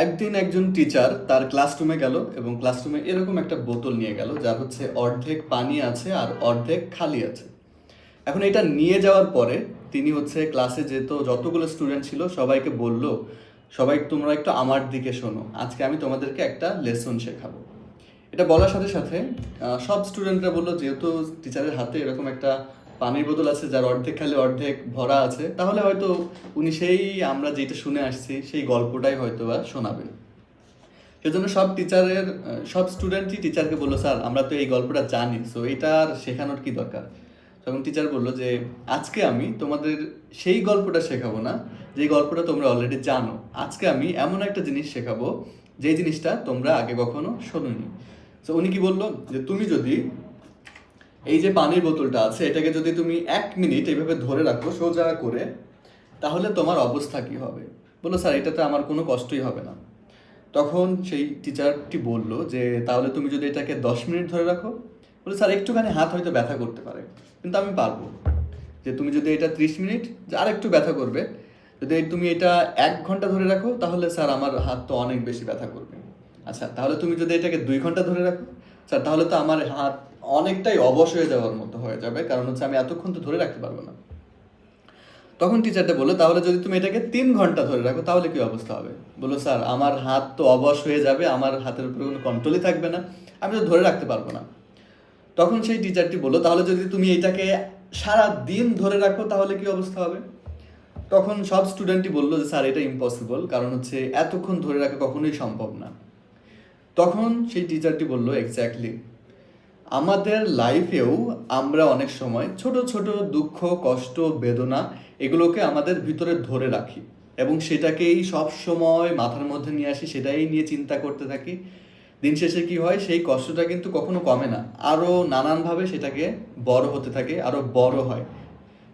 একদিন একজন টিচার তার ক্লাসরুমে গেল এবং ক্লাসরুমে এরকম একটা বোতল নিয়ে গেল যার হচ্ছে অর্ধেক পানি আছে আর অর্ধেক খালি আছে। এখন এটা নিয়ে যাওয়ার পরে তিনি হচ্ছে ক্লাসে যতগুলো স্টুডেন্ট ছিল সবাইকে বলল, সবাই তোমরা একটু আমার দিকে শোনো, আজকে আমি তোমাদেরকে একটা লেসন শেখাবো। এটা বলার সাথে সাথে সব স্টুডেন্টরা বললো, যেহেতু টিচারের হাতে এরকম একটা পানির বোতল আছে যার অর্ধেক খালি অর্ধেক ভরা আছে, তাহলে হয়তো উনি সেই আমরা যেটা শুনে আসছি সেই গল্পটাই হয়তো বা শোনাবেন। সেজন্য সব স্টুডেন্টই টিচারকে বললো, স্যার আমরা তো এই গল্পটা জানি, সো এটা আর শেখানোর কি দরকার। তখন টিচার বললো যে আজকে আমি তোমাদের সেই গল্পটা শেখাবো না যে গল্পটা তোমরা অলরেডি জানো। আজকে আমি এমন একটা জিনিস শেখাবো যে জিনিসটা তোমরা আগে কখনো শোনোনি। তো উনি কি বললো যে তুমি যদি এই যে পানির বোতলটা আছে এটাকে যদি তুমি 1 মিনিট এইভাবে ধরে রাখো সোজা করে, তাহলে তোমার অবস্থা কি হবে। বললো, স্যার এটাতে আমার কোনো কষ্টই হবে না। তখন সেই টিচারটি বলল যে তাহলে তুমি যদি এটাকে 10 মিনিট ধরে রাখো। বলে, স্যার একটুখানি হাত হয়তো ব্যথা করতে পারে, কিন্তু আমি পারবো। যে তুমি যদি এটা 30 মিনিট, যে আর একটু ব্যথা করবে। যদি তুমি এটা 1 ঘন্টা ধরে রাখো, তাহলে স্যার আমার হাত তো অনেক বেশি ব্যথা করবে। আচ্ছা তাহলে তুমি যদি এটাকে 2 ঘন্টা ধরে রাখো, স্যার তাহলে তো আমার হাত অনেকটাই অবশ হয়ে যাওয়ার মতো হয়ে যাবে, কারণ হচ্ছে আমি এতক্ষণ তো ধরে রাখতে পারবো না। তখন টিচারটা বললো, তাহলে যদি তুমি এটাকে 3 ঘন্টা ধরে রাখো তাহলে কি অবস্থা হবে। বললো, স্যার আমার হাত তো অবশ হয়ে যাবে, আমার হাতের উপরে কোনো কন্ট্রোলই থাকবে না, আমি তো ধরে রাখতে পারবো না। তখন সেই টিচারটি বললো, তাহলে যদি তুমি এটাকে সারা দিন ধরে রাখো তাহলে কি অবস্থা হবে। তখন সব স্টুডেন্টই বললো যে স্যার এটা ইম্পসিবল, কারণ হচ্ছে এতক্ষণ ধরে রাখা কখনোই সম্ভব না। তখন সেই টিচারটি বললো, এক্স্যাক্টলি আমাদের লাইফেও আমরা অনেক সময় ছোট ছোট দুঃখ, কষ্ট, বেদনা এগুলোকে আমাদের ভিতরে ধরে রাখি এবং সেটাকেই সব সময় মাথার মধ্যে নিয়ে আসি, সেটাই নিয়ে চিন্তা করতে থাকি। দিন শেষে কি হয়, সেই কষ্টটা কিন্তু কখনো কমে না, আরও নানানভাবে সেটাকে বড় হতে থাকে, আরও বড় হয়।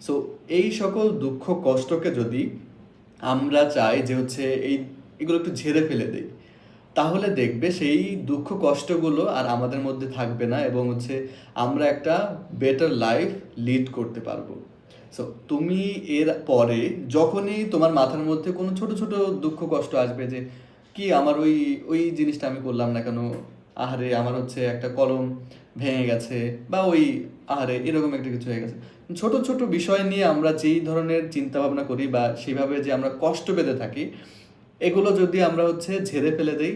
সো এই সকল দুঃখ কষ্টকে যদি আমরা চাই যে হচ্ছে এগুলো একটু ঝেড়ে ফেলে দিই, তাহলে দেখবে সেই দুঃখ কষ্টগুলো আর আমাদের মধ্যে থাকবে না এবং হচ্ছে আমরা একটা বেটার লাইফ লিড করতে পারবো। সো তুমি এর পরে যখনই তোমার মাথার মধ্যে কোনো ছোট ছোট দুঃখ কষ্ট আসবে, যে কি আমার ওই ওই জিনিসটা আমি করলাম না কেন, আহারে আমার হচ্ছে একটা কলম ভেঙে গেছে, বা ওই আহারে এরকম একটা কিছু হয়ে গেছে, ছোট ছোট বিষয় নিয়ে আমরা যেই ধরনের চিন্তা ভাবনা করি বা সেইভাবে যে আমরা কষ্ট পেতে থাকি, এগুলো যদি আমরা হচ্ছে ঝেড়ে ফেলে দেই,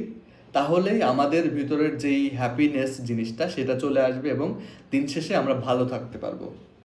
তাহলেই আমাদের ভিতরের যেই হ্যাপিনেস জিনিসটা সেটা চলে আসবে এবং দিন শেষে আমরা ভালো থাকতে পারবো।